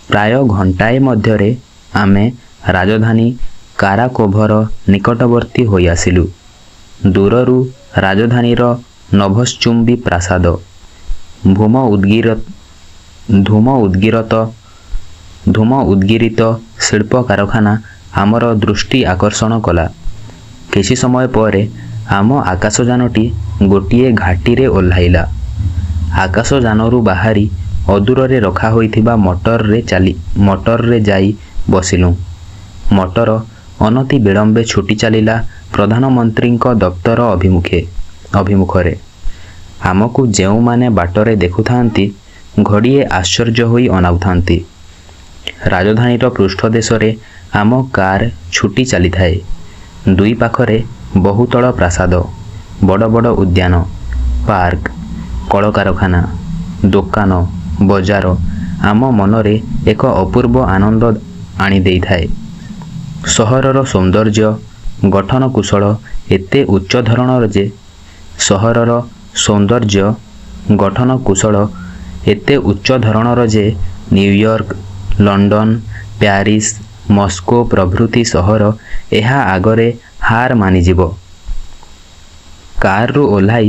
ପ୍ରାୟ ଘଣ୍ଟାଏ ମଧ୍ୟରେ ଆମେ ରାଜଧାନୀ କାରାକୋଭର ନିକଟବର୍ତ୍ତୀ ହୋଇ ଆସିଲୁ। ଦୂରରୁ ରାଜଧାନୀର ନଭଶ୍ଚୁମ୍ବୀ ପ୍ରାସାଦ, ଧୂମ ଉଦ୍ଗିରିତ ଶିଳ୍ପ କାରଖାନା ଆମର ଦୃଷ୍ଟି ଆକର୍ଷଣ କଲା। କିଛି ସମୟ ପରେ ଆମ ଆକାଶଯାନଟି ଗୋଟିଏ ଘାଟିରେ ଓହ୍ଲାଇଲା। ଆକାଶଯାନରୁ ବାହାରି ଅଦୂରରେ ରଖା ହୋଇଥିବା ମଟରରେ ଯାଇ ବସିଲୁଁ। ମଟର ଅନତି ବିଳମ୍ବେ ଛୁଟି ଚାଲିଲା ପ୍ରଧାନମନ୍ତ୍ରୀଙ୍କ ଦପ୍ତର ଅଭିମୁଖରେ। ଆମକୁ ଯେଉଁମାନେ ବାଟରେ ଦେଖୁଥାନ୍ତି, ଘଡ଼ିଏ ଆଶ୍ଚର୍ଯ୍ୟ ହୋଇ ଅନାଉଥାନ୍ତି। ରାଜଧାନୀର ପୃଷ୍ଠଦେଶରେ ଆମ କାର୍ ଛୁଟି ଚାଲିଥାଏ। ଦୁଇ ପାଖରେ ବହୁତଳ ପ୍ରାସାଦ, ବଡ଼ ବଡ଼ ଉଦ୍ୟାନ, ପାର୍କ, କଳକାରଖାନା, ଦୋକାନ, ବଜାର ଆମ ମନରେ ଏକ ଅପୂର୍ବ ଆନନ୍ଦ ଆଣି ଦେଇଥାଏ। ସହରର ସୌନ୍ଦର୍ଯ୍ୟ ଗଠନକୁଶଳ ଏତେ ଉଚ୍ଚ ଧରଣର ଯେ ନ୍ୟୁୟର୍କ, ଲଣ୍ଡନ, ପ୍ୟାରିସ୍, ମସ୍କୋ ପ୍ରଭୃତି ସହର ଏହା ଆଗରେ ହାର ମାନିଯିବ। କାରରୁ ଓହ୍ଲାଇ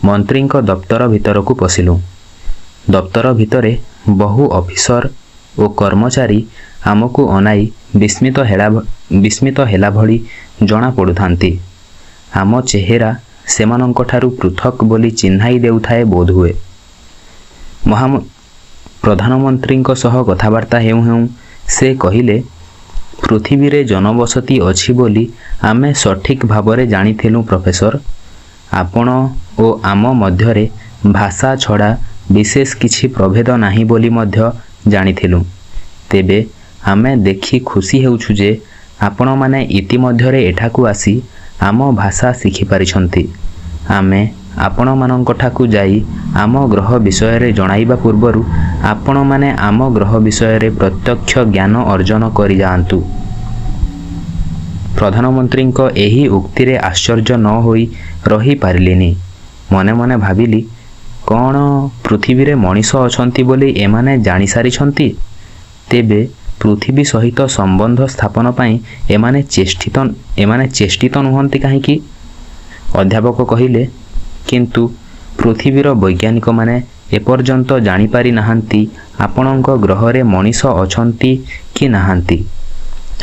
ମନ୍ତ୍ରୀଙ୍କ ଦପ୍ତର ଭିତରକୁ ପଶିଲୁ। ଦପ୍ତର ଭିତରେ ବହୁ ଅଫିସର ଓ କର୍ମଚାରୀ ଆମକୁ ଅନାଇ ବିସ୍ମିତ ହେଲା ଭଳି ଜଣା ପଡ଼ୁଥାନ୍ତି। ଆମ ଚେହେରା ସେମାନଙ୍କଠାରୁ ପୃଥକ୍ ବୋଲି ଚିହ୍ନାଇ ଦେଉଥାଏ ବୋଧହୁଏ। ପ୍ରଧାନମନ୍ତ୍ରୀଙ୍କ ସହ କଥାବାର୍ତ୍ତା ହେଉଁ ହେଉଁ ସେ କହିଲେ, ପୃଥିବୀରେ ଜନବସତି ଅଛି ବୋଲି ଆମେ ସଠିକ୍ ଭାବରେ ଜାଣିଥିଲୁ ପ୍ରଫେସର। ଆପଣ ଓ ଆମ ମଧ୍ୟରେ ଭାଷା ଛଡ଼ା ବିଶେଷ କିଛି ପ୍ରଭେଦ ନାହିଁ ବୋଲି ମଧ୍ୟ ଜାଣିଥିଲୁ। ତେବେ ଆମେ ଦେଖି ଖୁସି ହେଉଛୁ ଯେ ଆପଣମାନେ ଇତିମଧ୍ୟରେ ଏଠାକୁ ଆସି ଆମ ଭାଷା ଶିଖିପାରିଛନ୍ତି। ଆମେ ଆପଣମାନଙ୍କଠାକୁ ଯାଇ ଆମ ଗ୍ରହ ବିଷୟରେ ଜଣାଇବା ପୂର୍ବରୁ ଆପଣମାନେ ଆମ ଗ୍ରହ ବିଷୟରେ ପ୍ରତ୍ୟକ୍ଷ ଜ୍ଞାନ ଅର୍ଜନ କରି ଯାଆନ୍ତୁ। ପ୍ରଧାନମନ୍ତ୍ରୀଙ୍କ ଏହି ଉକ୍ତିରେ ଆଶ୍ଚର୍ଯ୍ୟ ନ ହୋଇ ରହିପାରିଲିନି। ମନେ ମନେ ଭାବିଲି, କ'ଣ ପୃଥିବୀରେ ମଣିଷ ଅଛନ୍ତି ବୋଲି ଏମାନେ ଜାଣିସାରିଛନ୍ତି? ତେବେ ପୃଥିବୀ ସହିତ ସମ୍ବନ୍ଧ ସ୍ଥାପନ ପାଇଁ ଏମାନେ ଚେଷ୍ଟିତ ନୁହନ୍ତି କାହିଁକି? ଅଧ୍ୟାପକ କହିଲେ, କିନ୍ତୁ ପୃଥିବୀର ବୈଜ୍ଞାନିକମାନେ ଏପର୍ଯ୍ୟନ୍ତ ଜାଣିପାରି ନାହାନ୍ତି ଆପଣଙ୍କ ଗ୍ରହରେ ମଣିଷ ଅଛନ୍ତି କି ନାହାନ୍ତି।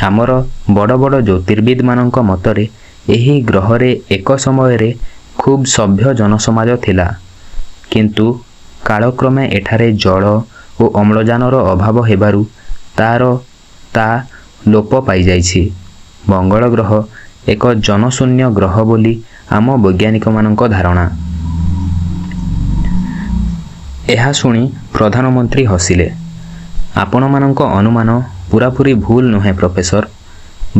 ଆମର ବଡ଼ ବଡ଼ ଜ୍ୟୋତିର୍ବିଦମାନଙ୍କ ମତରେ ଏହି ଗ୍ରହରେ ଏକ ସମୟରେ ଖୁବ୍ ସଭ୍ୟ ଜନସମାଜ ଥିଲା। କିନ୍ତୁ କାଳକ୍ରମେ ଏଠାରେ ଜଳ ଓ ଅମ୍ଳଜାନର ଅଭାବ ହେବାରୁ ତା ଲୋପ ପାଇଯାଇଛି। ମଙ୍ଗଳ ଗ୍ରହ ଏକ ଜନଶୂନ୍ୟ ଗ୍ରହ ବୋଲି ଆମ ବୈଜ୍ଞାନିକମାନଙ୍କ ଧାରଣା। ଏହା ଶୁଣି ପ୍ରଧାନମନ୍ତ୍ରୀ ହସିଲେ। ଆପଣମାନଙ୍କ ଅନୁମାନ ପୂରାପୂରି ଭୁଲ ନୁହେଁ ପ୍ରଫେସର।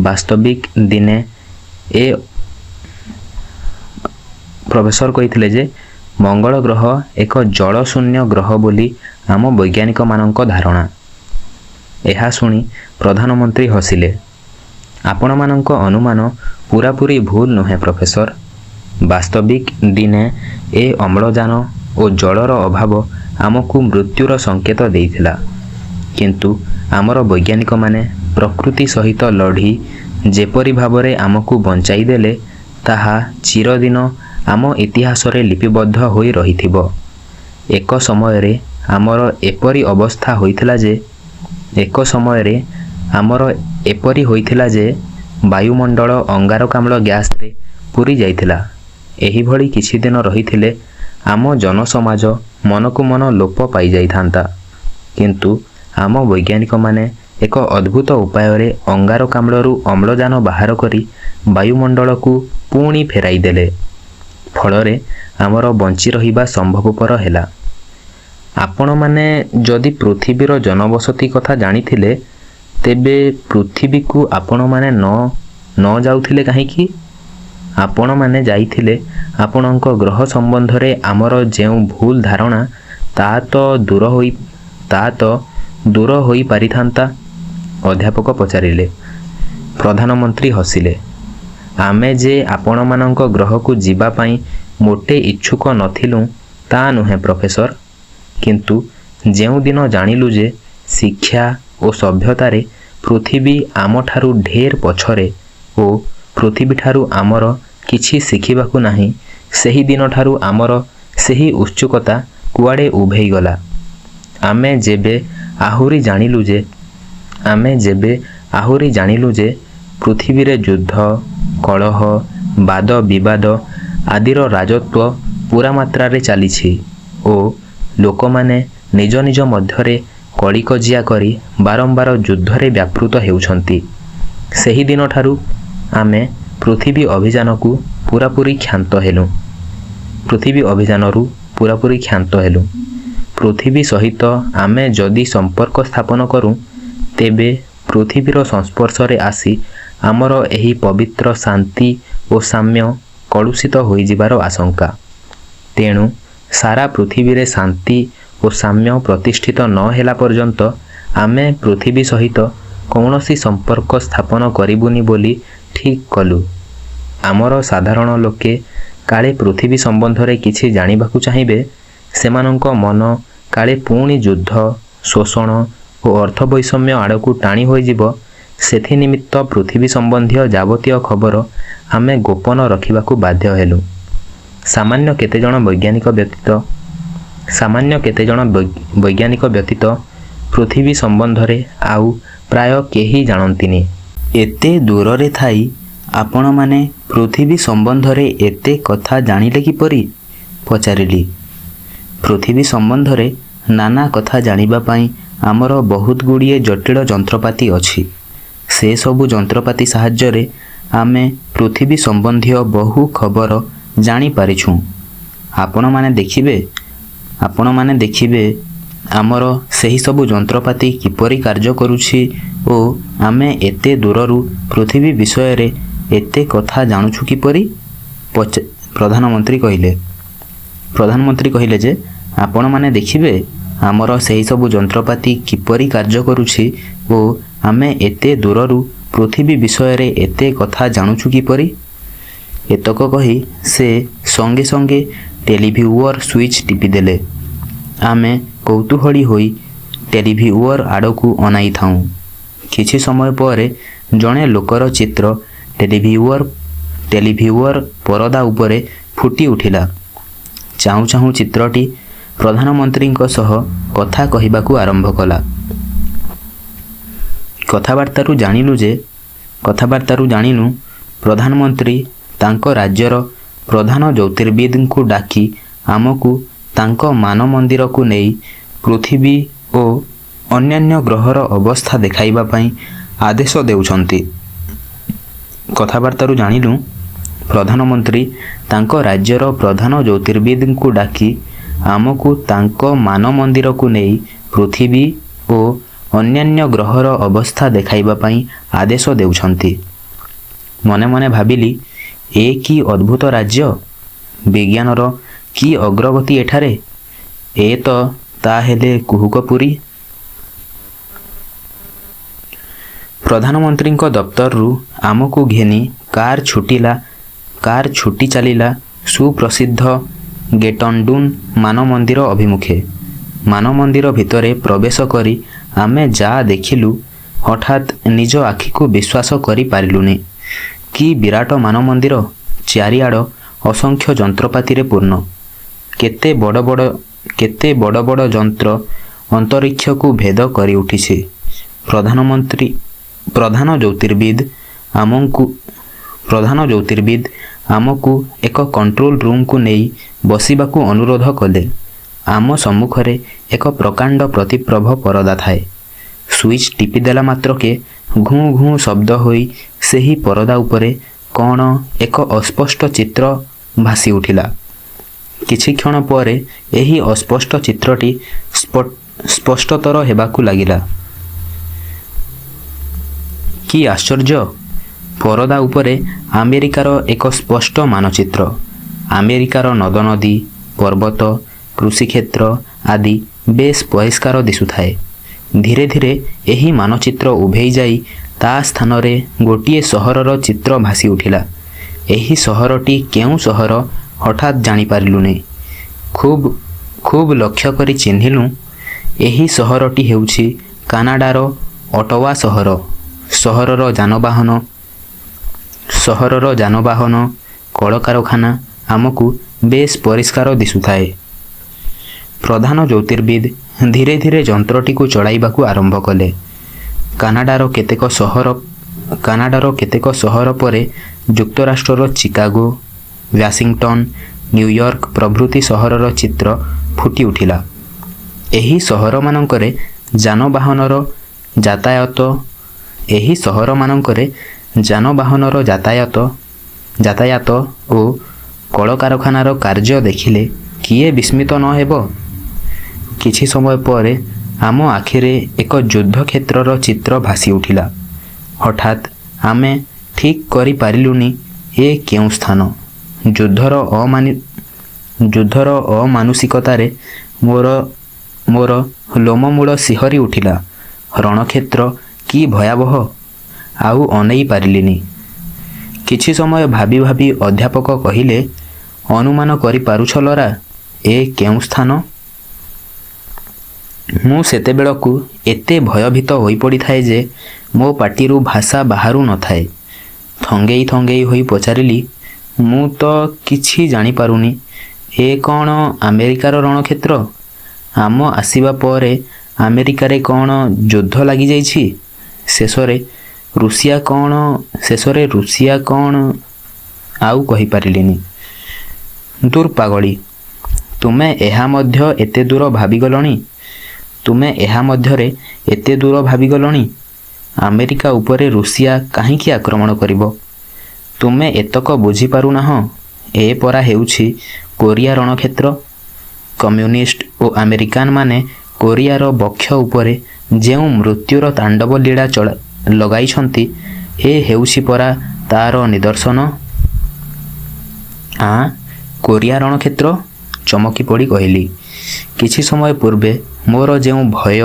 ବାସ୍ତବିକ ଦିନେ ପ୍ରଫେସର କହିଥିଲେ ଯେ ମଙ୍ଗଳ ଗ୍ରହ ଏକ ଜଳଶୂନ୍ୟ ଗ୍ରହ ବୋଲି ଆମ ବୈଜ୍ଞାନିକମାନଙ୍କ ଧାରଣା। ଏହା ଶୁଣି ପ୍ରଧାନମନ୍ତ୍ରୀ ହସିଲେ। ଆପଣମାନଙ୍କ ଅନୁମାନ ପୂରାପୂରି ଭୁଲ ନୁହେଁ ପ୍ରଫେସର। ବାସ୍ତବିକ ଦିନେ ଅମ୍ଳଜାନ ଓ ଜଳର ଅଭାବ ଆମକୁ ମୃତ୍ୟୁର ସଙ୍କେତ ଦେଇଥିଲା। କିନ୍ତୁ ଆମର ବୈଜ୍ଞାନିକମାନେ ପ୍ରକୃତି ସହିତ ଲଢ଼ି ଯେପରି ଭାବରେ ଆମକୁ ବଞ୍ଚାଇ ଦେଲେ, ତାହା ଚିରଦିନ ଆମ ଇତିହାସରେ ଲିପିବଦ୍ଧ ହୋଇ ରହିଥିବ। ଏକ ସମୟରେ ଆମର ଏପରି ହୋଇଥିଲା ଯେ ବାୟୁମଣ୍ଡଳ ଅଙ୍ଗାରକାମ୍ଳ ଗ୍ୟାସରେ ପୂରି ଯାଇଥିଲା। ଏହିଭଳି କିଛି ଦିନ ରହିଥିଲେ ଆମ ଜନସମାଜ ମନକୁ ମନ ଲୋପ ପାଇଯାଇଥାନ୍ତା। କିନ୍ତୁ ଆମ ବୈଜ୍ଞାନିକମାନେ ଏକ ଅଦ୍ଭୁତ ଉପାୟରେ ଅଙ୍ଗାରକାମ୍ଳରୁ ଅମ୍ଳଜାନ ବାହାର କରି ବାୟୁମଣ୍ଡଳକୁ ପୁଣି ଫେରାଇ ଦେଲେ। ଫଳରେ ଆମର ବଞ୍ଚି ରହିବା ସମ୍ଭବପର ହେଲା। ଆପଣମାନେ ଯଦି ପୃଥିବୀର ଜନବସତି କଥା ଜାଣିଥିଲେ, ତେବେ ପୃଥିବୀକୁ ଆପଣମାନେ ନ ଯାଉଥିଲେ କାହିଁକି? ଆପଣମାନେ ଯାଇଥିଲେ ଆପଣଙ୍କ ଗ୍ରହ ସମ୍ବନ୍ଧରେ ଆମର ଯେଉଁ ଭୁଲ ଧାରଣା ତାହା ତ ଦୂର ହୋଇପାରିଥାନ୍ତା। ଅଧ୍ୟାପକ ପଚାରିଲେ। ପ୍ରଧାନମନ୍ତ୍ରୀ ହସିଲେ। ଆମେ ଯେ ଆପଣମାନଙ୍କ ଗ୍ରହକୁ ଯିବା ପାଇଁ ମୋଟେ ଇଚ୍ଛୁକ ନଥିଲୁ ତା ନୁହେଁ ପ୍ରଫେସର। କିନ୍ତୁ ଯେଉଁଦିନ ଜାଣିଲୁ ଯେ ଶିକ୍ଷା ଓ ସଭ୍ୟତାରେ ପୃଥିବୀ ଆମଠାରୁ ଢେର ପଛରେ ଓ ପୃଥିବୀଠାରୁ ଆମର କିଛି ଶିଖିବାକୁ ନାହିଁ, ସେହି ଦିନଠାରୁ ଆମର ସେହି ଉତ୍ସୁକତା କୁଆଡ଼େ ଉଭେଇଗଲା। ଆମେ ଯେବେ ଆହୁରି ଜାଣିଲୁ ଯେ ପୃଥିବୀରେ ଯୁଦ୍ଧ, କଳହ, ବାଦ ବିବାଦ ଆଦିର ରାଜତ୍ୱ ପୂରା ମାତ୍ରାରେ ଚାଲିଛି ଓ ଲୋକମାନେ ନିଜ ନିଜ ମଧ୍ୟରେ କଳିକଜିଆ କରି ବାରମ୍ବାର ଯୁଦ୍ଧରେ ବ୍ୟାପୃତ ହେଉଛନ୍ତି, ସେହି ଦିନଠାରୁ ଆମେ ପୃଥିବୀ ଅଭିଯାନରୁ ପୂରାପୂରି କ୍ଷାନ୍ତ ହେଲୁ। ପୃଥିବୀ ସହିତ ଆମେ ଯଦି ସମ୍ପର୍କ ସ୍ଥାପନ କରୁ, ତେବେ ପୃଥିବୀର ସଂସ୍ପର୍ଶରେ ଆସି ଆମର ଏହି ପବିତ୍ର ଶାନ୍ତି ଓ ସାମ୍ୟ କଳୁଷିତ ହୋଇଯିବାର ଆଶଙ୍କା। ତେଣୁ ସାରା ପୃଥିବୀରେ ଶାନ୍ତି ଓ ସାମ୍ୟ ପ୍ରତିଷ୍ଠିତ ନ ହେଲା ପର୍ଯ୍ୟନ୍ତ ଆମେ ପୃଥିବୀ ସହିତ କୌଣସି ସମ୍ପର୍କ ସ୍ଥାପନ କରିବୁନି ବୋଲି ଠିକ୍ କଲୁ। ଆମର ସାଧାରଣ ଲୋକେ କାଳେ ପୃଥିବୀ ସମ୍ବନ୍ଧରେ କିଛି ଜାଣିବାକୁ ଚାହିଁବେ, ସେମାନଙ୍କ ମନ କାଳେ ପୁଣି ଯୁଦ୍ଧ, ଶୋଷଣ ଓ ଅର୍ଥ ବୈଷମ୍ୟ ଆଡ଼କୁ ଟାଣି ହୋଇଯିବ, ସେଥିନିମିତ୍ତ ପୃଥିବୀ ସମ୍ବନ୍ଧୀୟ ଯାବତୀୟ ଖବର ଆମେ ଗୋପନ ରଖିବାକୁ ବାଧ୍ୟ ହେଲୁ। ସାମାନ୍ୟ କେତେଜଣ ବୈଜ୍ଞାନିକ ବ୍ୟତୀତ ପୃଥିବୀ ସମ୍ବନ୍ଧରେ ଆଉ ପ୍ରାୟ କେହି ଜାଣନ୍ତିନି। ଏତେ ଦୂରରେ ଥାଇ ଆପଣମାନେ ପୃଥିବୀ ସମ୍ବନ୍ଧରେ ଏତେ କଥା ଜାଣିଲେ କିପରି? ପଚାରିଲି। ପୃଥିବୀ ସମ୍ବନ୍ଧରେ ନାନା କଥା ଜାଣିବା ପାଇଁ ଆମର ବହୁତ ଗୁଡ଼ିଏ ଜଟିଳ ଯନ୍ତ୍ରପାତି ଅଛି। ସେସବୁ ଯନ୍ତ୍ରପାତି ସାହାଯ୍ୟରେ ଆମେ ପୃଥିବୀ ସମ୍ବନ୍ଧୀୟ ବହୁ ଖବର ଜାଣିପାରିଛୁଁ। ଆପଣମାନେ ଦେଖିବେ ଆମର ସେହିସବୁ ଯନ୍ତ୍ରପାତି କିପରି କାର୍ଯ୍ୟ କରୁଛି ଓ ଆମେ ଏତେ ଦୂରରୁ ପୃଥିବୀ ବିଷୟରେ ଏତେ କଥା ଜାଣୁଛୁ କିପରି? ପ୍ରଧାନମନ୍ତ୍ରୀ କହିଲେ ଯେ ଆପଣମାନେ ଦେଖିବେ ଆମର ସେହିସବୁ ଯନ୍ତ୍ରପାତି କିପରି କାର୍ଯ୍ୟ କରୁଛି ଓ ଆମେ ଏତେ ଦୂରରୁ ପୃଥିବୀ ବିଷୟରେ ଏତେ କଥା ଜାଣୁଛୁ କିପରି? ଏତକ କହି ସେ ସଙ୍ଗେ ସଙ୍ଗେ ଟେଲିଭିଉଅର ସୁଇଚ୍ ଟିପିଦେଲେ। ଆମେ କୌତୂହଳୀ ହୋଇ ଟେଲିଭିଉଅର ଆଡ଼କୁ ଅନାଇଥାଉଁ। କିଛି ସମୟ ପରେ ଜଣେ ଲୋକର ଚିତ୍ର ଟେଲିଭିଉଅର ପରଦା ଉପରେ ଫୁଟି ଉଠିଲା। ଚାହୁଁ ଚାହୁଁ ଚିତ୍ରଟି ପ୍ରଧାନମନ୍ତ୍ରୀଙ୍କ ସହ କଥା କହିବାକୁ ଆରମ୍ଭ କଲା। କଥାବାର୍ତ୍ତାରୁ ଜାଣିଲୁ ପ୍ରଧାନମନ୍ତ୍ରୀ ତାଙ୍କ ରାଜ୍ୟର ପ୍ରଧାନ ଜ୍ୟୋତିର୍ବିଦଙ୍କୁ ଡାକି ଆମକୁ ତାଙ୍କ ମାନମନ୍ଦିରକୁ ନେଇ ପୃଥିବୀ ଓ ଅନ୍ୟାନ୍ୟ ଗ୍ରହର ଅବସ୍ଥା ଦେଖାଇବା ପାଇଁ ଆଦେଶ ଦେଉଛନ୍ତି। କଥାବାର୍ତ୍ତାରୁ ଜାଣିଲୁ ପ୍ରଧାନମନ୍ତ୍ରୀ ତାଙ୍କ ରାଜ୍ୟର ପ୍ରଧାନ ଜ୍ୟୋତିର୍ବିଦଙ୍କୁ ଡାକି ଆମକୁ ତାଙ୍କ ମାନମନ୍ଦିରକୁ ନେଇ ପୃଥିବୀ ଓ ଅନ୍ୟାନ୍ୟ ଗ୍ରହର ଅବସ୍ଥା ଦେଖାଇବା ପାଇଁ ଆଦେଶ ଦେଉଛନ୍ତି। ମନେ ମନେ ଭାବିଲି, ଏ କି ଅଦ୍ଭୁତ ରାଜ୍ୟ! ବିଜ୍ଞାନର କି ଅଗ୍ରଗତି ଏଠାରେ! ଏ ତ ତାହେଲେ କୁହୁକପୁରୀ। ପ୍ରଧାନମନ୍ତ୍ରୀଙ୍କ ଦପ୍ତରରୁ ଆମକୁ ଘେନି କାର୍ ଛୁଟି ଚାଲିଲା ସୁପ୍ରସିଦ୍ଧ ଗେଟନ୍ଡୁନ୍ ମାନମନ୍ଦିର ଅଭିମୁଖେ। ମାନମନ୍ଦିର ଭିତରେ ପ୍ରବେଶ କରି ଆମେ ଯାହା ଦେଖିଲୁ, ହଠାତ୍ ନିଜ ଆଖିକୁ ବିଶ୍ୱାସ କରିପାରିଲୁନି। କି ବିରାଟ ମାନମନ୍ଦିର! ଚାରିଆଡ଼ ଅସଂଖ୍ୟ ଯନ୍ତ୍ରପାତିରେ ପୂର୍ଣ୍ଣ। କେତେ ବଡ଼ ବଡ଼ ଯନ୍ତ୍ର ଅନ୍ତରିକ୍ଷକୁ ଭେଦ କରି ଉଠିଛି। ପ୍ରଧାନ ଜ୍ୟୋତିର୍ବିଦ ଆମକୁ ଏକ କଣ୍ଟ୍ରୋଲ ରୁମ୍କୁ ନେଇ ବସିବାକୁ ଅନୁରୋଧ କଲେ। ଆମ ସମ୍ମୁଖରେ ଏକ ପ୍ରକାଣ୍ଡ ପ୍ରତିପ୍ରଭ ପରଦା ଥାଏ। ସୁଇଚ୍ ଟିପିଦେଲା ମାତ୍ରକେ ଘୁଁ ଘୁଁ ଶବ୍ଦ ହୋଇ ସେହି ପରଦା ଉପରେ କ'ଣ ଏକ ଅସ୍ପଷ୍ଟ ଚିତ୍ର ଭାସି ଉଠିଲା। କିଛି କ୍ଷଣ ପରେ ଏହି ଅସ୍ପଷ୍ଟ ଚିତ୍ରଟି ସ୍ପଷ୍ଟତର ହେବାକୁ ଲାଗିଲା। କି ଆଶ୍ଚର୍ଯ୍ୟ! ପରଦା ଉପରେ ଆମେରିକାର ଏକ ସ୍ପଷ୍ଟ ମାନଚିତ୍ର। ଆମେରିକାର ନଦନଦୀ, ପର୍ବତ, କୃଷିକ୍ଷେତ୍ର ଆଦି ବେଶ୍ ପରିଷ୍କାର ଦିଶୁଥାଏ। ଧୀରେ ଧୀରେ ଏହି ମାନଚିତ୍ର ଉଭେଇ ଯାଇ ତା ସ୍ଥାନରେ ଗୋଟିଏ ସହରର ଚିତ୍ର ଭାସି ଉଠିଲା। ଏହି ସହରଟି କେଉଁ ସହର ହଠାତ୍ ଜାଣିପାରିଲୁନି। ଖୁବ୍ ଲକ୍ଷ୍ୟ କରି ଚିହ୍ନିଲୁ, ଏହି ସହରଟି ହେଉଛି କାନାଡ଼ାର ଅଟୋୱା ସହରର ଯାନବାହନ କଳକାରଖାନା ଆମକୁ ବେଶ ପରିଷ୍କାର ଦିଶୁଥାଏ। ପ୍ରଧାନ ଜ୍ୟୋତିର୍ବିଦ ଧୀରେ ଧୀରେ ଯନ୍ତ୍ରଟିକୁ ଚଳାଇବାକୁ ଆରମ୍ଭ କଲେ। କାନାଡାର କେତେକ ସହର ପରେ ଯୁକ୍ତରାଷ୍ଟ୍ରର ଚିକାଗୋ, ୱାସିଂଟନ, ନ୍ୟୁୟର୍କ ପ୍ରଭୃତି ସହରର ଚିତ୍ର ଫୁଟି ଉଠିଲା। ଏହି ସହରମାନଙ୍କରେ ଯାନବାହନର ଯାତାୟାତ ଓ କଳକାରଖାନାର କାର୍ଯ୍ୟ ଦେଖିଲେ କିଏ ବିସ୍ମିତ ନ ହେବ? କିଛି ସମୟ ପରେ ଆମ ଆଖିରେ ଏକ ଯୁଦ୍ଧକ୍ଷେତ୍ରର ଚିତ୍ର ଭାସି ଉଠିଲା। ହଠାତ୍ ଆମେ ଠିକ୍ କରିପାରିଲୁନି ଏ କେଉଁ ସ୍ଥାନ। ଯୁଦ୍ଧର ଅମାନୁଷିକତାରେ ମୋର ଲୋମମୂଳ ଶିହରି ଉଠିଲା। ରଣକ୍ଷେତ୍ର କି ଭୟାବହ! ଆଉ ଅନେଇ ପାରିଲିନି। କିଛି ସମୟ ଭାବି ଭାବି ଅଧ୍ୟାପକ କହିଲେ, ଅନୁମାନ କରିପାରୁଛ ଲରା, ଏ କେଉଁ ସ୍ଥାନ? ମୁଁ ସେତେବେଳକୁ ଏତେ ଭୟଭୀତ ହୋଇପଡ଼ିଥାଏ ଯେ ମୋ ପାଟିରୁ ଭାଷା ବାହାରୁ ନଥାଏ। ଥଙ୍ଗେଇ ଥଙ୍ଗେଇ ହୋଇ ପଚାରିଲି, ମୁଁ ତ କିଛି ଜାଣିପାରୁନି। ଏ କ'ଣ ଆମେରିକାର ରଣକ୍ଷେତ୍ର? ଆମ ଆସିବା ପରେ ଆମେରିକାରେ କ'ଣ ଯୁଦ୍ଧ ଲାଗିଯାଇଛି? ଶେଷରେ ରୁଷିଆ କ'ଣ? ଆଉ କହିପାରିଲିନି। ଦୂର୍ ପାଗଳୀ, ତୁମେ ଏହା ମଧ୍ୟରେ ଏତେ ଦୂର ଭାବିଗଲଣି? ଆମେରିକା ଉପରେ ରୁଷିଆ କାହିଁକି ଆକ୍ରମଣ କରିବ? ତୁମେ ଏତକ ବୁଝିପାରୁନାହଁ। ଏ ପରା ହେଉଛି କୋରିଆ ରଣକ୍ଷେତ୍ର। କମ୍ୟୁନିଷ୍ଟ ଓ ଆମେରିକାନମାନେ କୋରିଆର ବକ୍ଷ ଉପରେ ଯେଉଁ ମୃତ୍ୟୁର ତାଣ୍ଡବ ଲୀଳା ଲଗାଇଛନ୍ତି, ଏ ହେଉଛି ପରା ତା'ର ନିଦର୍ଶନ। କୋରିଆ ରଣକ୍ଷେତ୍ର? ଚମକି ପଡ଼ି କହିଲି। କିଛି ସମୟ ପୂର୍ବେ ମୋର ଯେଉଁ ଭୟ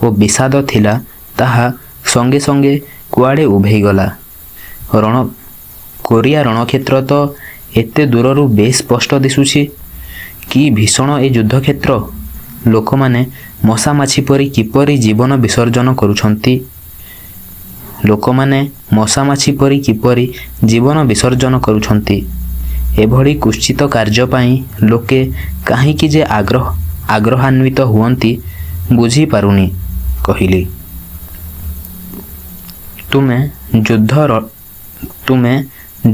ଓ ବିଷାଦ ଥିଲା, ତାହା ସଙ୍ଗେ ସଙ୍ଗେ କୁଆଡ଼େ ଉଭେଇଗଲା। କୋରିଆ ରଣକ୍ଷେତ୍ର ତ ଏତେ ଦୂରରୁ ବେଶ ସ୍ପଷ୍ଟ ଦିଶୁଛି। କି ଭୀଷଣ ଏ ଯୁଦ୍ଧକ୍ଷେତ୍ର! ଲୋକମାନେ ମଶାମାଛି ପରି କିପରି ଜୀବନ ବିସର୍ଜନ କରୁଛନ୍ତି? ଏଭଳି କୁତ୍ସିତ କାର୍ଯ୍ୟ ପାଇଁ ଲୋକେ କାହିଁକି ଯେ ଆଗ୍ରହାନ୍ୱିତ ହୁଅନ୍ତି ବୁଝିପାରୁନି, କହିଲି। ତୁମେ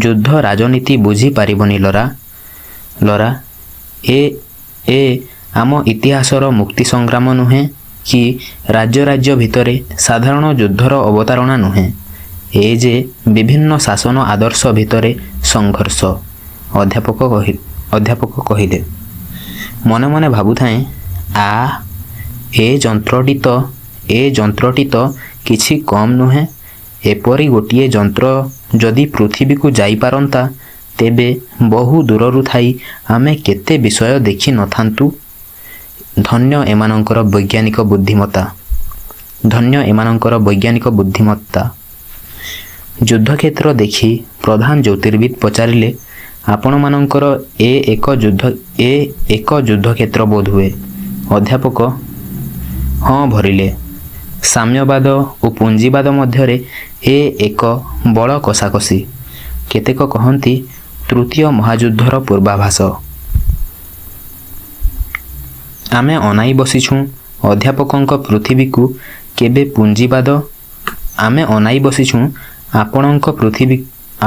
ଯୁଦ୍ଧ ରାଜନୀତି ବୁଝିପାରିବନି ଲରା। ଏ ଆମ ଇତିହାସର ମୁକ୍ତି ସଂଗ୍ରାମ ନୁହେଁ କି ରାଜ୍ୟ ଭିତରେ ସାଧାରଣ ଯୁଦ୍ଧର ଅବତାରଣା ନୁହେଁ। ଏ ଯେ ବିଭିନ୍ନ ଶାସନ ଆଦର୍ଶ ଭିତରେ ସଂଘର୍ଷ। ଅଧ୍ୟାପକ କହିଲେ। ମନେ ମନେ ଭାବୁଥାଏ, ଏ ଯନ୍ତ୍ରଟି ତ କିଛି କମ୍ ନୁହେଁ। ଏପରି ଗୋଟିଏ ଯନ୍ତ୍ର ଯଦି ପୃଥିବୀକୁ ଯାଇପାରନ୍ତା, ତେବେ ବହୁ ଦୂରରୁ ଥାଇ ଆମେ କେତେ ବିଷୟ ଦେଖି ନଥାନ୍ତୁ। ଧନ୍ୟ ଏମାନଙ୍କର ବୈଜ୍ଞାନିକ ବୁଦ୍ଧିମତ୍ତା। ଯୁଦ୍ଧକ୍ଷେତ୍ର ଦେଖି ପ୍ରଧାନ ଜ୍ୟୋତିର୍ବିଦ ପଚାରିଲେ, ଆପଣମାନଙ୍କର ଏ ଏକ ଯୁଦ୍ଧକ୍ଷେତ୍ର ବୋଧହୁଏ? ଅଧ୍ୟାପକ ହଁ ଭରିଲେ। ସାମ୍ୟବାଦ ଓ ପୁଞ୍ଜିବାଦ ମଧ୍ୟରେ ଏ ଏକ ବଡ଼ କଷାକଷି। କେତେକ କହନ୍ତି ତୃତୀୟ ମହାଯୁଦ୍ଧର ପୂର୍ବାଭାସ। ଆମେ ଅନାଇ ବସିଛୁଁ ଅଧ୍ୟାପକଙ୍କ ପୃଥିବୀକୁ କେବେ ପୁଞ୍ଜିବାଦ? ଆମେ ଅନାଇ ବସିଛୁଁ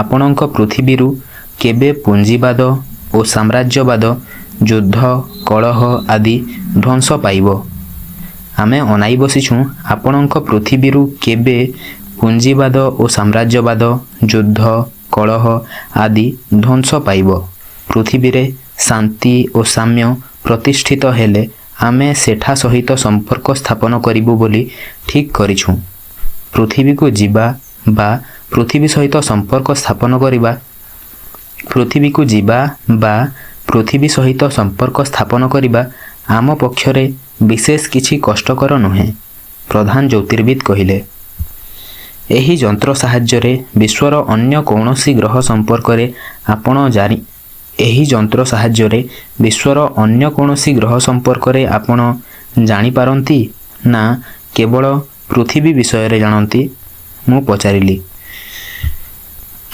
ଆପଣଙ୍କ ପୃଥିବୀରୁ କେବେ ପୁଞ୍ଜିବାଦ ଓ ସାମ୍ରାଜ୍ୟବାଦ, ଯୁଦ୍ଧ, କଳହ ଆଦି ଧ୍ୱଂସ ପାଇବ? ଆମେ ଅନାଇ ବସିଛୁଁ ଆପଣଙ୍କ ପୃଥିବୀରୁ କେବେ ପୁଞ୍ଜିବାଦ ଓ ସାମ୍ରାଜ୍ୟବାଦ, ଯୁଦ୍ଧ, କଳହ ଆଦି ଧ୍ୱଂସ ପାଇବ? ପୃଥିବୀରେ ଶାନ୍ତି ଓ ସାମ୍ୟ ପ୍ରତିଷ୍ଠିତ ହେଲେ ଆମେ ସେଠା ସହିତ ସମ୍ପର୍କ ସ୍ଥାପନ କରିବୁ ବୋଲି ଠିକ୍ କରିଛୁଁ। ପୃଥିବୀକୁ ଯିବା ବା ପୃଥିବୀ ସହିତ ସମ୍ପର୍କ ସ୍ଥାପନ କରିବା ଆମ ପକ୍ଷରେ ବିଶେଷ କିଛି କଷ୍ଟକର ନୁହେଁ, ପ୍ରଧାନ ଜ୍ୟୋତିର୍ବିଦ କହିଲେ। ଏହି ଯନ୍ତ୍ର ସାହାଯ୍ୟରେ ବିଶ୍ୱର ଅନ୍ୟ କୌଣସି ଗ୍ରହ ସମ୍ପର୍କରେ ଆପଣ ଜାଣିପାରନ୍ତି ନା କେବଳ ପୃଥିବୀ ବିଷୟରେ ଜାଣନ୍ତି? ମୁଁ ପଚାରିଲି।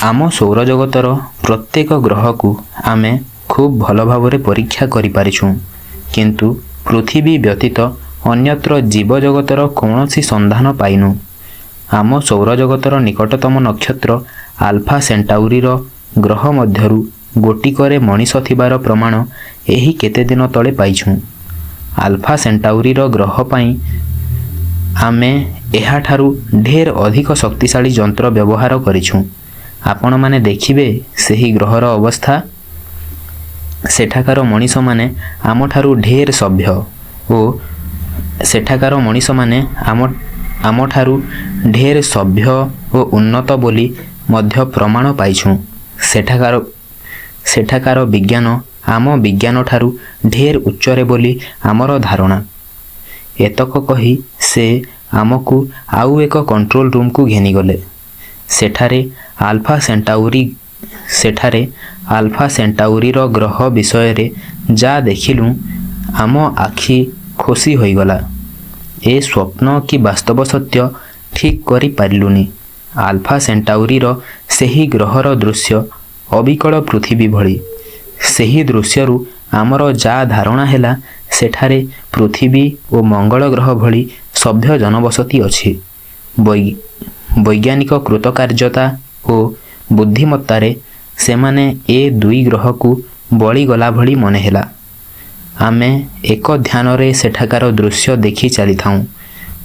ଆମ ସୌରଜଗତର ପ୍ରତ୍ୟେକ ଗ୍ରହକୁ ଆମେ ଖୁବ୍ ଭଲ ଭାବରେ ପରୀକ୍ଷା କରିପାରିଛୁଁ, କିନ୍ତୁ ପୃଥିବୀ ବ୍ୟତୀତ ଅନ୍ୟତ୍ର ଜୀବଜଗତର କୌଣସି ସନ୍ଧାନ ପାଇନୁ। ଆମ ସୌରଜଗତର ନିକଟତମ ନକ୍ଷତ୍ର ଆଲଫା ସେଣ୍ଟାଉରିର ଗ୍ରହ ମଧ୍ୟରୁ ଗୋଟିକରେ ମଣିଷ ଥିବାର ପ୍ରମାଣ ଏହି କେତେଦିନ ତଳେ ପାଇଛୁଁ। ଆଲଫା ସେଣ୍ଟାଉରିର ଗ୍ରହ ପାଇଁ ଆମେ ଏହାଠାରୁ ଢେର ଅଧିକ ଶକ୍ତିଶାଳୀ ଯନ୍ତ୍ର ବ୍ୟବହାର କରିଛୁଁ। ଆପଣମାନେ ଦେଖିବେ ସେହି ଗ୍ରହର ଅବସ୍ଥା। ସେଠାକାର ମଣିଷମାନେ ଆମଠାରୁ ଢେର ସଭ୍ୟ ଓ ସେଠାକାର ମଣିଷମାନେ ଆମଠାରୁ ଢେର ସଭ୍ୟ ଓ ଉନ୍ନତ ବୋଲି ମଧ୍ୟ ପ୍ରମାଣ ପାଇଛୁଁ। ସେଠାକାର ବିଜ୍ଞାନ ଆମ ବିଜ୍ଞାନଠାରୁ ଢେର ଉଚ୍ଚରେ ବୋଲି ଆମର ଧାରଣା। ଏତକ କହି ସେ ଆମକୁ ଆଉ ଏକ କଣ୍ଟ୍ରୋଲ ରୁମ୍କୁ ଘେନିଗଲେ। ସେଠାରେ ଆଲଫା ସେଣ୍ଟାଉରିର ଗ୍ରହ ବିଷୟରେ ଯାହା ଦେଖିଲୁ, ଆମ ଆଖି ଖୋସି ହୋଇଗଲା। ଏ ସ୍ୱପ୍ନ କି ବାସ୍ତବ ସତ୍ୟ ଠିକ୍ କରିପାରିଲୁନି। ଆଲଫା ସେଣ୍ଟାଉରିର ସେହି ଗ୍ରହର ଦୃଶ୍ୟ ଅବିକଳ ପୃଥିବୀ ଭଳି। ସେହି ଦୃଶ୍ୟରୁ ଆମର ଯାହା ଧାରଣା ହେଲା, ସେଠାରେ ପୃଥିବୀ ଓ ମଙ୍ଗଳ ଗ୍ରହ ଭଳି ସଭ୍ୟ ଜନବସତି ଅଛି। ବୈଜ୍ଞାନିକ କୃତକାର୍ଯ୍ୟତା ଓ ବୁଦ୍ଧିମତ୍ତାରେ ସେମାନେ ଏ ଦୁଇ ଗ୍ରହକୁ ବଳିଗଲା ଭଳି ମନେହେଲା। ଆମେ ଏକ ଧ୍ୟାନରେ ସେଠାକାର ଦୃଶ୍ୟ ଦେଖି ଚାଲିଥାଉଁ।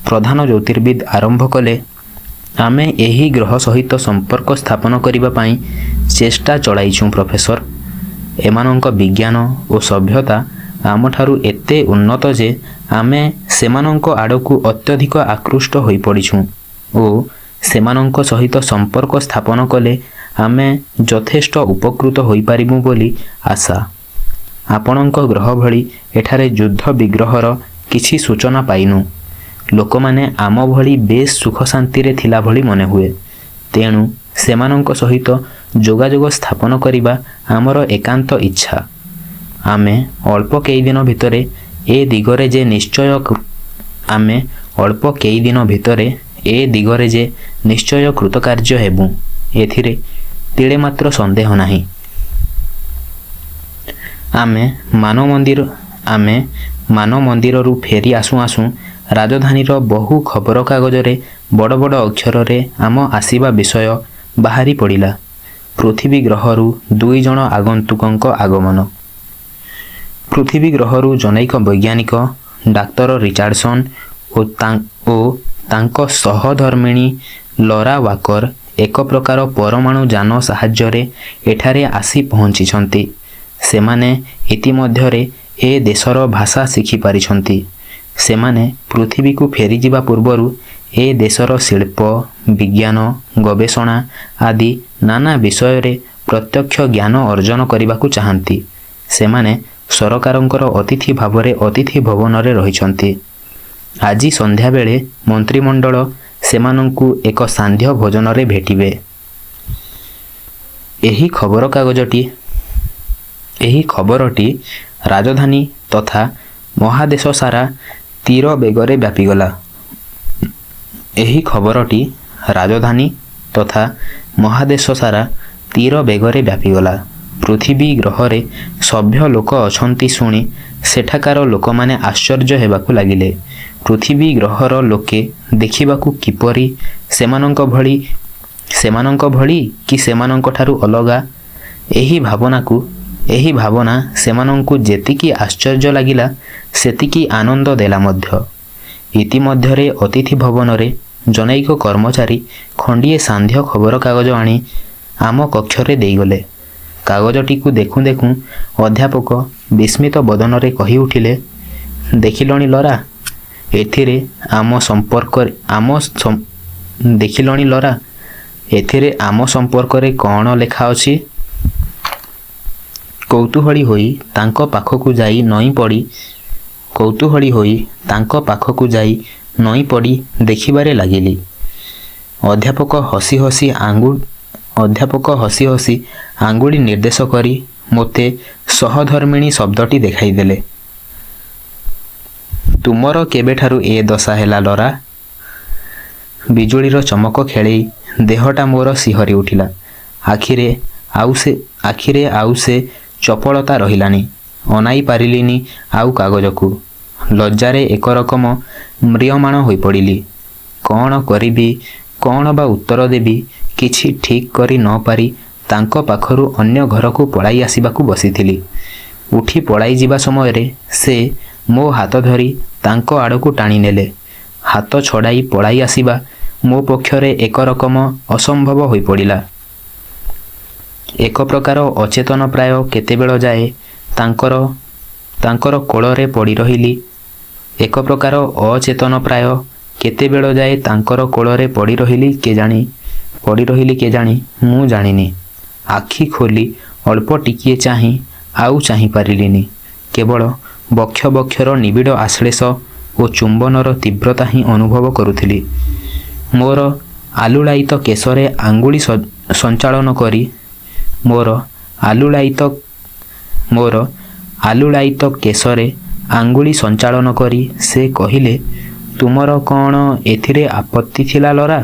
ପ୍ରଧାନ ଜ୍ୟୋତିର୍ବିଦ ଆରମ୍ଭ କଲେ, ଆମେ ଏହି ଗ୍ରହ ସହିତ ସମ୍ପର୍କ ସ୍ଥାପନ କରିବା ପାଇଁ ଚେଷ୍ଟା ଚଳାଇଛୁଁ ପ୍ରଫେସର। ଏମାନଙ୍କ ବିଜ୍ଞାନ ଓ ସଭ୍ୟତା ଆମଠାରୁ ଏତେ ଉନ୍ନତ ଯେ ଆମେ ସେମାନଙ୍କ ଆଡ଼କୁ ଅତ୍ୟଧିକ ଆକୃଷ୍ଟ ହୋଇପଡ଼ିଛୁଁ ଓ ସେମାନଙ୍କ ସହିତ ସମ୍ପର୍କ ସ୍ଥାପନ କଲେ ଆମେ ଯଥେଷ୍ଟ ଉପକୃତ ହୋଇପାରିବୁ ବୋଲି ଆଶା। ଆପଣଙ୍କ ଗ୍ରହ ଭଳି ଏଠାରେ ଯୁଦ୍ଧ ବିଗ୍ରହର କିଛି ସୂଚନା ପାଇନୁ। ଲୋକମାନେ ଆମ ଭଳି ବେଶ୍ ସୁଖ ଶାନ୍ତିରେ ଥିଲା ଭଳି ମନେହୁଏ। ତେଣୁ ସେମାନଙ୍କ ସହିତ ଯୋଗାଯୋଗ ସ୍ଥାପନ କରିବା ଆମର ଏକାନ୍ତ ଇଚ୍ଛା। ଆମେ ଅଳ୍ପ କେଇଦିନ ଭିତରେ ଏ ଦିଗରେ ଯେ ନିଶ୍ଚୟ କୃତକାର୍ଯ୍ୟ ହେବୁଁ, ଏଥିରେ ତିଳେ ମାତ୍ର ସନ୍ଦେହ ନାହିଁ। ଆମେ ମାନ ମନ୍ଦିରରୁ ଫେରି ଆସୁଁ ଆସୁଁ ରାଜଧାନୀର ବହୁ ଖବରକାଗଜରେ ବଡ଼ ବଡ଼ ଅକ୍ଷରରେ ଆମ ଆସିବା ବିଷୟ ବାହାରି ପଡ଼ିଲା। ପୃଥିବୀ ଗ୍ରହରୁ 2 ଜଣ ଆଗନ୍ତୁକଙ୍କ ଆଗମନ। ପୃଥିବୀ ଗ୍ରହରୁ ଜନୈକ ବୈଜ୍ଞାନିକ ଡାକ୍ତର ରିଚାର୍ଡସନ୍ ଓ ତାଙ୍କ ସହଧର୍ମିଣୀ ଲରା ୱାକର ଏକ ପ୍ରକାର ପରମାଣୁ ଯାନ ସାହାଯ୍ୟରେ ଏଠାରେ ଆସି ପହଞ୍ଚିଛନ୍ତି। ସେମାନେ ଇତିମଧ୍ୟରେ ଏ ଦେଶର ଭାଷା ଶିଖିପାରିଛନ୍ତି। ସେମାନେ ପୃଥିବୀକୁ ଫେରିଯିବା ପୂର୍ବରୁ ଏ ଦେଶର ଶିଳ୍ପ, ବିଜ୍ଞାନ, ଗବେଷଣା ଆଦି ନାନା ବିଷୟରେ ପ୍ରତ୍ୟକ୍ଷ ଜ୍ଞାନ ଅର୍ଜନ କରିବାକୁ ଚାହାନ୍ତି। ସେମାନେ ସରକାରଙ୍କର ଅତିଥି ଭାବରେ ଅତିଥି ଭବନରେ ରହିଛନ୍ତି। ଆଜି ସନ୍ଧ୍ୟାବେଳେ ମନ୍ତ୍ରିମଣ୍ଡଳ ସେମାନଙ୍କୁ ଏକ ସାନ୍ଧ୍ୟ ଭୋଜନରେ ଭେଟିବେ। ଏହି ଖବରଟି ରାଜଧାନୀ ତଥା ମହାଦେଶ ସାରା ତୀର ବେଗରେ ବ୍ୟାପିଗଲା। ଏହି ଖବରଟି ରାଜଧାନୀ ତଥା ମହାଦେଶ ସାରା ତୀର ବେଗରେ ବ୍ୟାପିଗଲା। ପୃଥିବୀ ଗ୍ରହରେ ସଭ୍ୟ ଲୋକ ଅଛନ୍ତି ଶୁଣି ସେଠାକାର ଲୋକମାନେ ଆଶ୍ଚର୍ଯ୍ୟ ହେବାକୁ ଲାଗିଲେ। ପୃଥିବୀ ଗ୍ରହର ଲୋକେ ଦେଖିବାକୁ କିପରି ସେମାନଙ୍କ ଭଳି କି ସେମାନଙ୍କଠାରୁ ଅଲଗା, ଏହି ଭାବନା ସେମାନଙ୍କୁ ଯେତିକି ଆଶ୍ଚର୍ଯ୍ୟ ଲାଗିଲା ସେତିକି ଆନନ୍ଦ ଦେଲା ମଧ୍ୟ। ଇତିମଧ୍ୟରେ ଅତିଥି ଭବନରେ ଜନୈକ କର୍ମଚାରୀ ଖଣ୍ଡିଏ ସାନ୍ଧ୍ୟ ଖବରକାଗଜ ଆଣି ଆମ କକ୍ଷରେ ଦେଇଗଲେ। କାଗଜଟିକୁ ଦେଖୁଁ ଦେଖୁଁ ଅଧ୍ୟାପକ ବିସ୍ମିତ ବଦନରେ କହି ଉଠିଲେ, ଦେଖିଲଣି ଲରା, ଏଥିରେ ଆମ ସମ୍ପର୍କରେ କ'ଣ ଲେଖା ଅଛି? କୌତୂହଳୀ ହୋଇ ତାଙ୍କ ପାଖକୁ ଯାଇ ନଇଁ ପଡ଼ି ଦେଖିବାରେ ଲାଗିଲି। ଅଧ୍ୟାପକ ହସି ହସି ଆଙ୍ଗୁଳି ନିର୍ଦ୍ଦେଶ କରି ମୋତେ ସହଧର୍ମିଣୀ ଶବ୍ଦଟି ଦେଖାଇଦେଲେ। ତୁମର କେବେଠାରୁ ଏ ଦଶା ହେଲା ଲରା? ବିଜୁଳିର ଚମକ ଖେଳେଇ ଦେହଟା ମୋର ଶିହରି ଉଠିଲା। ଆଖିରେ ଆଉ ସେ ଚପଳତା ରହିଲାନି। ଅନାଇ ପାରିଲିନି ଆଉ କାଗଜକୁ। ଲଜ୍ଜାରେ ଏକରକମ ମ୍ରିୟମାଣ ହୋଇପଡ଼ିଲି। କ'ଣ କରିବି, କ'ଣ ବା ଉତ୍ତର ଦେବି କିଛି ଠିକ୍ କରି ନ ପାରି ତାଙ୍କ ପାଖରୁ ଅନ୍ୟ ଘରକୁ ପଳାଇ ଆସିବାକୁ ବସିଥିଲି। ଉଠି ପଳାଇ ଯିବା ସମୟରେ ସେ ମୋ ହାତ ଧରି ତାଙ୍କ ଆଡ଼କୁ ଟାଣି ନେଲେ। ହାତ ଛଡ଼ାଇ ପଳାଇ ଆସିବା ମୋ ପକ୍ଷରେ ଏକରକମ ଅସମ୍ଭବ ହୋଇପଡ଼ିଲା। ଏକ ପ୍ରକାର ଅଚେତନ ପ୍ରାୟ କେତେବେଳ ଯାଏ ତାଙ୍କର କୋଳରେ ପଡ଼ି ରହିଲି। ଏକ ପ୍ରକାର ଅଚେତନ ପ୍ରାୟ କେତେବେଳ ଯାଏ ତାଙ୍କର କୋଳରେ ପଡ଼ି ରହିଲି କେଜାଣି ମୁଁ ଜାଣିନି। ଆଖି ଖୋଲି ଅଳ୍ପ ଟିକିଏ ଚାହିଁ ଆଉ ଚାହିଁପାରିଲିନି। କେବଳ ବକ୍ଷର ନିବିଡ଼ ଆଶ୍ଳେଷ ଓ ଚୁମ୍ବନର ତୀବ୍ରତା ହିଁ ଅନୁଭବ କରୁଥିଲି। ମୋର ଆଲୁଳାୟିତ କେଶରେ ଆଙ୍ଗୁଳି ସଞ୍ଚାଳନ କରି ସେ କହିଲେ, ତୁମର କ'ଣ ଏଥିରେ ଆପତ୍ତି ଥିଲା ଲରା?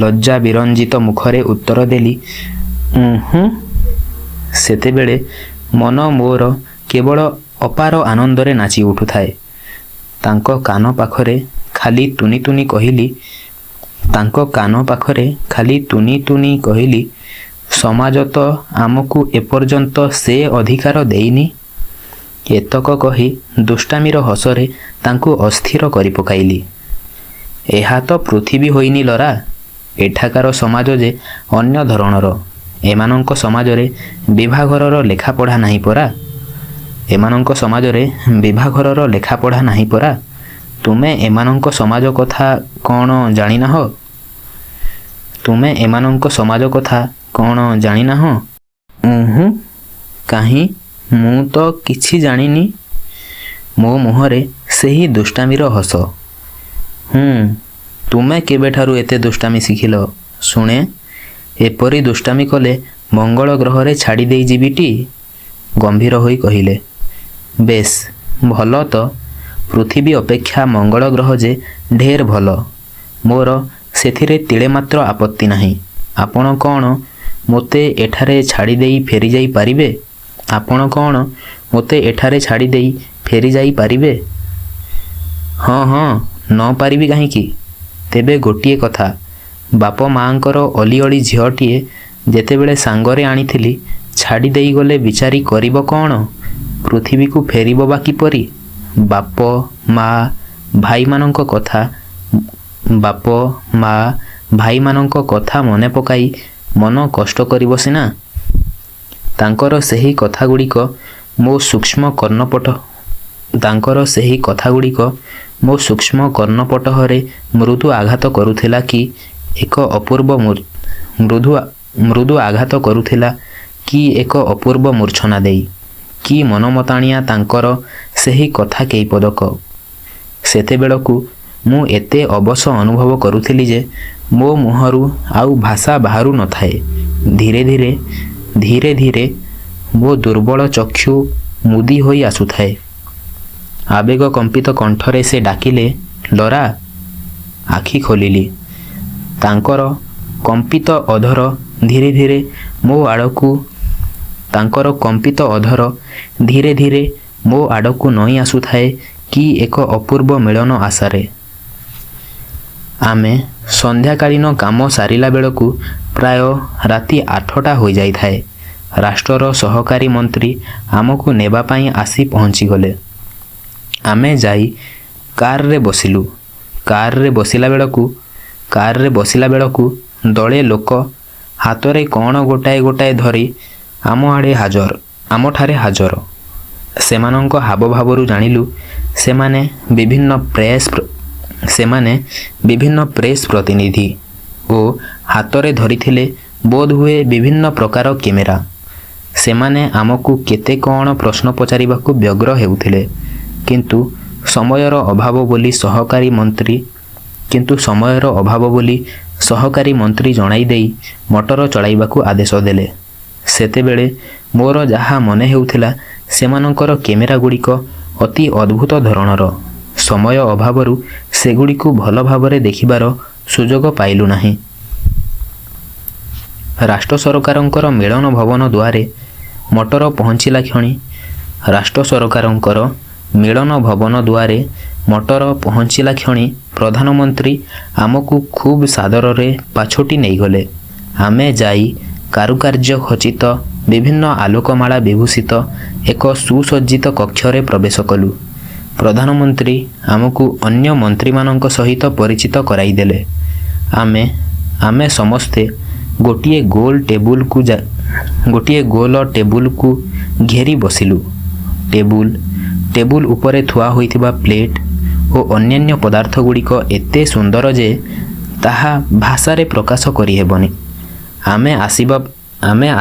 ଲଜ୍ଜା ବିରଞ୍ଜିତ ମୁଖରେ ଉତ୍ତର ଦେଲି, ସେତେବେଳେ ମନ ମୋର କେବଳ ଅପାର ଆନନ୍ଦରେ ନାଚି ଉଠୁଥାଏ। ତାଙ୍କ କାନ ପାଖରେ ଖାଲି ତୁନି ତୁନି କହିଲି, ସମାଜ ତ ଆମକୁ ଏପର୍ଯ୍ୟନ୍ତ ସେ ଅଧିକାର ଦେଇନି। ଏତକ କହି ଦୁଷ୍ଟାମିର ହସରେ ତାଙ୍କୁ ଅସ୍ଥିର କରି ପକାଇଲି। ଏହା ତ ପୃଥିବୀ ହୋଇନି ଲରା। ଏଠାକାର ସମାଜ ଯେ ଅନ୍ୟ ଧରଣର। ଏମାନଙ୍କ ସମାଜରେ ବିଭାଘରର ଲେଖାପଢ଼ା ନାହିଁ ପରା। ତୁମେ ଏମାନଙ୍କ ସମାଜ କଥା କ'ଣ ଜାଣିନାହଁ? କାହିଁ, ମୁଁ ତ କିଛି ଜାଣିନି। ମୋ ମୁହଁରେ ସେହି ଦୁଷ୍ଟାମିର ହସ। ତୁମେ କେବେଠାରୁ ଏତେ ଦୁଷ୍ଟାମି ଶିଖିଲ ଶୁଣେ? ଏପରି ଦୁଷ୍ଟାମି କଲେ ମଙ୍ଗଳ ଗ୍ରହରେ ଛାଡ଼ି ଦେଇ ଯିବିଟି? ଗମ୍ଭୀର ହୋଇ କହିଲେ। ବେଶ୍ ଭଲ ତ। ପୃଥିବୀ ଅପେକ୍ଷା ମଙ୍ଗଳ ଗ୍ରହ ଯେ ଢେର ଭଲ। ମୋର ସେଥିରେ ତିଳେ ମାତ୍ର ଆପତ୍ତି ନାହିଁ। ଆପଣ କ'ଣ ମୋତେ ଏଠାରେ ଛାଡ଼ି ଦେଇ ଫେରିଯାଇ ପାରିବେ? ହଁ, ନ ପାରିବି କାହିଁକି? ତେବେ ଗୋଟିଏ କଥା, ବାପ ମାଆଙ୍କର ଅଲିଅଳି ଝିଅଟିଏ ଯେତେବେଳେ ସାଙ୍ଗରେ ଆଣିଥିଲି, ଛାଡ଼ି ଦେଇଗଲେ ବିଚାରି କରିବ କ'ଣ? ପୃଥିବୀକୁ ଫେରିବ ବା କିପରି? ବାପ ମା ଭାଇମାନଙ୍କ କଥା ମନେ ପକାଇ ମନ କଷ୍ଟ କରିବ ସିନା। ତାଙ୍କର ସେହି କଥାଗୁଡ଼ିକ ମୋ ସୂକ୍ଷ୍ମ କର୍ଣ୍ଣପଟହରେ ମୃଦୁ ଆଘାତ କରୁଥିଲା କି ଏକ ଅପୂର୍ବ ମୂର୍ଚ୍ଛନା ଦେଇ। କି ମନମତାଣିଆ ତାଙ୍କର ସେହି କଥା କେଇପଦକ। ସେତେବେଳକୁ ମୁଁ ଏତେ ଅବଶ ଅନୁଭବ କରୁଥିଲି ଯେ ମୋ ମୁହଁରୁ ଆଉ ଭାଷା ବାହାରୁ ନଥାଏ। ଧୀରେ ଧୀରେ ମୋ ଦୁର୍ବଳ ଚକ୍ଷୁ ମୁଦି ହୋଇ ଆସୁଥାଏ। ଆବେଗ କମ୍ପିତ କଣ୍ଠରେ ସେ ଡାକିଲେ, ଲରା। ଆଖି ଖୋଲିଲି। ତାଙ୍କର କମ୍ପିତ ଅଧର ଧୀରେ ଧୀରେ ମୋ ଆଡ଼କୁ ନଇଁ ଆସୁଥାଏ କି ଏକ ଅପୂର୍ବ ମିଳନ ଆଶାରେ। ଆମେ ସନ୍ଧ୍ୟାକାଳୀନ କାମ ସାରିଲା ବେଳକୁ ପ୍ରାୟ ରାତି 8ଟା ହୋଇଯାଇଥାଏ। ରାଷ୍ଟ୍ରର ସହକାରୀ ମନ୍ତ୍ରୀ ଆମକୁ ନେବା ପାଇଁ ଆସି ପହଞ୍ଚିଗଲେ। ଆମେ ଯାଇ କାର୍ରେ ବସିଲୁ। କାର୍ରେ ବସିଲା ବେଳକୁ ଦଳେ ଲୋକ ହାତରେ କ'ଣ ଗୋଟାଏ ଧରି ଆମଠାରେ ହାଜର। ସେମାନଙ୍କ ହାବଭାବରୁ ଜାଣିଲୁ ସେମାନେ ବିଭିନ୍ନ ପ୍ରେସ୍ ପ୍ରତିନିଧି ଓ ହାତରେ ଧରିଥିଲେ ବୋଧହୁଏ ବିଭିନ୍ନ ପ୍ରକାର କ୍ୟାମେରା। ସେମାନେ ଆମକୁ କେତେ କ'ଣ ପ୍ରଶ୍ନ ପଚାରିବାକୁ ବ୍ୟଗ୍ର ହେଉଥିଲେ, କିନ୍ତୁ ସମୟର ଅଭାବ ବୋଲି ସହକାରୀ ମନ୍ତ୍ରୀ ଜଣାଇ ଦେଇ ମଟର ଚଳାଇବାକୁ ଆଦେଶ ଦେଲେ। ସେତେବେଳେ ମୋର ଯାହା ମନେ ହେଉଥିଲା, ସେମାନଙ୍କର କ୍ୟାମେରାଗୁଡ଼ିକ ଅତି ଅଦ୍ଭୁତ ଧରଣର, ସମୟ ଅଭାବରୁ ସେଗୁଡ଼ିକୁ ଭଲ ଭାବରେ ଦେଖିବାର ସୁଯୋଗ ପାଇଲୁ ନାହିଁ। ରାଷ୍ଟ୍ର ସରକାରଙ୍କର ମିଳନ ଭବନ ଦୁଆରେ ମଟର ପହଞ୍ଚିଲା କ୍ଷଣି ପ୍ରଧାନମନ୍ତ୍ରୀ ଆମକୁ ଖୁବ୍ ସାଦରରେ ପାଛୋଟି ନେଇଗଲେ। ଆମେ ଯାଇ କାରୁକାର୍ଯ୍ୟ ଖଚିତ ବିଭିନ୍ନ ଆଲୋକମାଳା ବିଭୂଷିତ ଏକ ସୁସଜ୍ଜିତ କକ୍ଷରେ ପ୍ରବେଶ କଲୁ। ପ୍ରଧାନମନ୍ତ୍ରୀ ଆମକୁ ଅନ୍ୟ ମନ୍ତ୍ରୀମାନଙ୍କ ସହିତ ପରିଚିତ କରାଇଦେଲେ। ଆମେ ସମସ୍ତେ ଗୋଟିଏ ଗୋଲ ଟେବୁଲକୁ ଘେରି ବସିଲୁ। ଟେବୁଲ ଉପରେ ଥୁଆ ହୋଇଥିବା ପ୍ଲେଟ୍ ଓ ଅନ୍ୟାନ୍ୟ ପଦାର୍ଥ ଗୁଡ଼ିକ ଏତେ ସୁନ୍ଦର ଯେ ତାହା ଭାଷାରେ ପ୍ରକାଶ କରିହେବନି। ଆମେ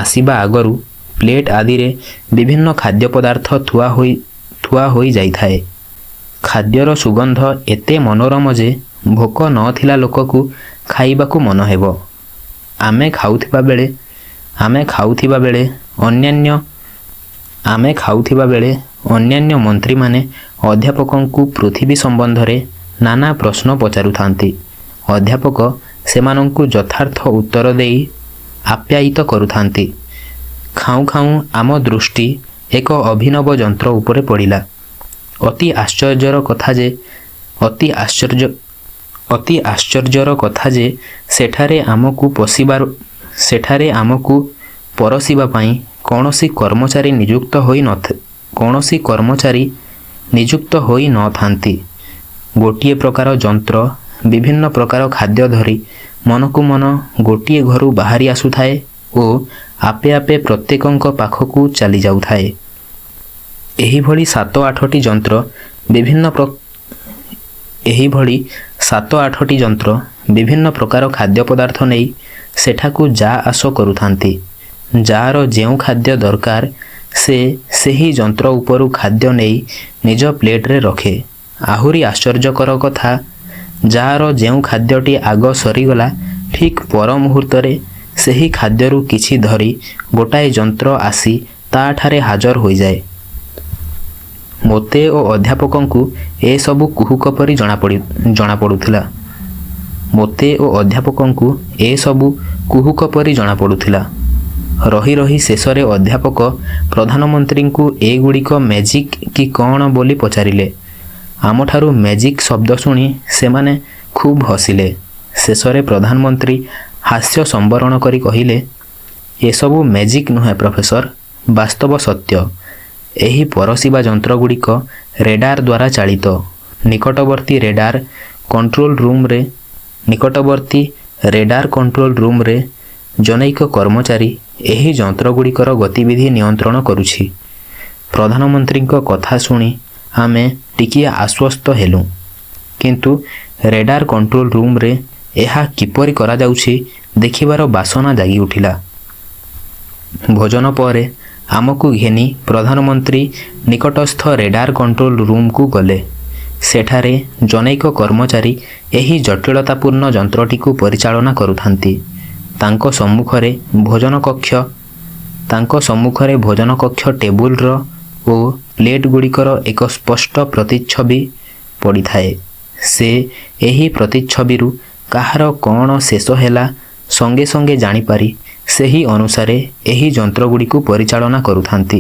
ଆସିବା ଆଗରୁ ପ୍ଲେଟ୍ ଆଦିରେ ବିଭିନ୍ନ ଖାଦ୍ୟ ପଦାର୍ଥ ଥୁଆ ହୋଇ ଯାଇଥାଏ। ଖାଦ୍ୟର ସୁଗନ୍ଧ ଏତେ ମନୋରମ ଯେ ଭୋକ ନଥିଲା ଲୋକକୁ ଖାଇବାକୁ ମନ ହେବ। ଆମେ ଖାଉଥିବା ବେଳେ ଅନ୍ୟାନ୍ୟ ମନ୍ତ୍ରୀମାନେ ଅଧ୍ୟାପକଙ୍କୁ ପୃଥିବୀ ସମ୍ବନ୍ଧରେ ନାନା ପ୍ରଶ୍ନ ପଚାରୁଥାନ୍ତି। ଅଧ୍ୟାପକ ସେମାନଙ୍କୁ ଯଥାର୍ଥ ଉତ୍ତର ଦେଇ ଆପ୍ୟାୟିତ କରୁଥାନ୍ତି। ଖାଉଁ ଖାଉଁ ଆମ ଦୃଷ୍ଟି ଏକ ଅଭିନବ ଯନ୍ତ୍ର ଉପରେ ପଡ଼ିଲା। ଅତି ଆଶ୍ଚର୍ଯ୍ୟର କଥା ଯେ ସେଠାରେ ଆମକୁ ପରସିବା ପାଇଁ କୌଣସି କର୍ମଚାରୀ ନିଯୁକ୍ତ ହୋଇ ନଥାନ୍ତି। ଗୋଟିଏ ପ୍ରକାର ଯନ୍ତ୍ର ବିଭିନ୍ନ ପ୍ରକାର ଖାଦ୍ୟ ଧରି ମନକୁ ମନ ଗୋଟିଏ ଘରୁ ବାହାରି ଆସୁଥାଏ ଓ ଆପେ ଆପେ ପ୍ରତ୍ୟେକଙ୍କ ପାଖକୁ ଚାଲି ଯାଉଥାଏ। ଏହିଭଳି 7-8ଟି ଯନ୍ତ୍ର ବିଭିନ୍ନ ପ୍ରକାର ଖାଦ୍ୟ ପଦାର୍ଥ ନେଇ ସେଠାକୁ ଯା ଆସ କରୁଥାନ୍ତି। ଯାହାର ଯେଉଁ ଖାଦ୍ୟ ଦରକାର ସେ ସେହି ଯନ୍ତ୍ର ଉପରୁ ଖାଦ୍ୟ ନେଇ ନିଜ ପ୍ଲେଟ୍ରେ ରଖେ। ଆହୁରି ଆଶ୍ଚର୍ଯ୍ୟକର କଥା, ଯାହାର ଯେଉଁ ଖାଦ୍ୟଟି ଆଗ ସରିଗଲା ଠିକ୍ ପର ମୁହୂର୍ତ୍ତରେ ସେହି ଖାଦ୍ୟରୁ କିଛି ଧରି ଗୋଟାଏ ଯନ୍ତ୍ର ଆସି ତାଠାରେ ହାଜର ହୋଇଯାଏ। ମୋତେ ଓ ଅଧ୍ୟାପକଙ୍କୁ ଏସବୁ କୁହୁକ ପରି ଜଣାପଡ଼ୁଥିଲା। ରହି ରହି ଶେଷରେ ଅଧ୍ୟାପକ ପ୍ରଧାନମନ୍ତ୍ରୀଙ୍କୁ ଏଗୁଡ଼ିକ ମ୍ୟାଜିକ୍ କି କ'ଣ ବୋଲି ପଚାରିଲେ। ଆମଠାରୁ ମ୍ୟାଜିକ୍ ଶବ୍ଦ ଶୁଣି ସେମାନେ ଖୁବ୍ ହସିଲେ। ଶେଷରେ ପ୍ରଧାନମନ୍ତ୍ରୀ ହାସ୍ୟ ସମ୍ବରଣ କରି କହିଲେ, ଏସବୁ ମ୍ୟାଜିକ୍ ନୁହେଁ ପ୍ରଫେସର, ବାସ୍ତବ ସତ୍ୟ। ଏହି ପରସିବା ଯନ୍ତ୍ରଗୁଡ଼ିକ ରେଡାର ଦ୍ୱାରା ଚାଳିତ। ନିକଟବର୍ତ୍ତୀ ରେଡାର କଣ୍ଟ୍ରୋଲ ରୁମ୍ରେ ଜନୈକ କର୍ମଚାରୀ ଏହି ଯନ୍ତ୍ରଗୁଡ଼ିକର ଗତିବିଧି ନିୟନ୍ତ୍ରଣ କରୁଛି। ପ୍ରଧାନମନ୍ତ୍ରୀଙ୍କ କଥା ଶୁଣି ଆମେ ଟିକିଏ ଆଶ୍ୱସ୍ତ ହେଲୁ। କିନ୍ତୁ ରେଡାର କଣ୍ଟ୍ରୋଲ ରୁମ୍ରେ ଏହା କିପରି କରାଯାଉଛି ଦେଖିବାର ବାସନା ଜାଗି ଉଠିଲା। ଭୋଜନ ପରେ ଆମକୁ ଘେନି ପ୍ରଧାନମନ୍ତ୍ରୀ ନିକଟସ୍ଥ ରେଡାର କଣ୍ଟ୍ରୋଲ ରୁମ୍କୁ ଗଲେ। ସେଠାରେ ଜନୈକ କର୍ମଚାରୀ ଏହି ଜଟିଳତାପୂର୍ଣ୍ଣ ଯନ୍ତ୍ରଟିକୁ ପରିଚାଳନା କରୁଥାନ୍ତି। ତାଙ୍କ ସମ୍ମୁଖରେ ଭୋଜନ କକ୍ଷ ଟେବୁଲର ଓ ପ୍ଲେଟ୍ ଗୁଡ଼ିକର ଏକ ସ୍ପଷ୍ଟ ପ୍ରତିଛବି ପଡ଼ିଥାଏ। ସେ ଏହି ପ୍ରତିଛବିରୁ କାହାର କ'ଣ ଶେଷ ହେଲା ସଙ୍ଗେ ସଙ୍ଗେ ଜାଣିପାରି ସେହି ଅନୁସାରେ ଏହି ଯନ୍ତ୍ରଗୁଡ଼ିକୁ ପରିଚାଳନା କରୁଥାନ୍ତି।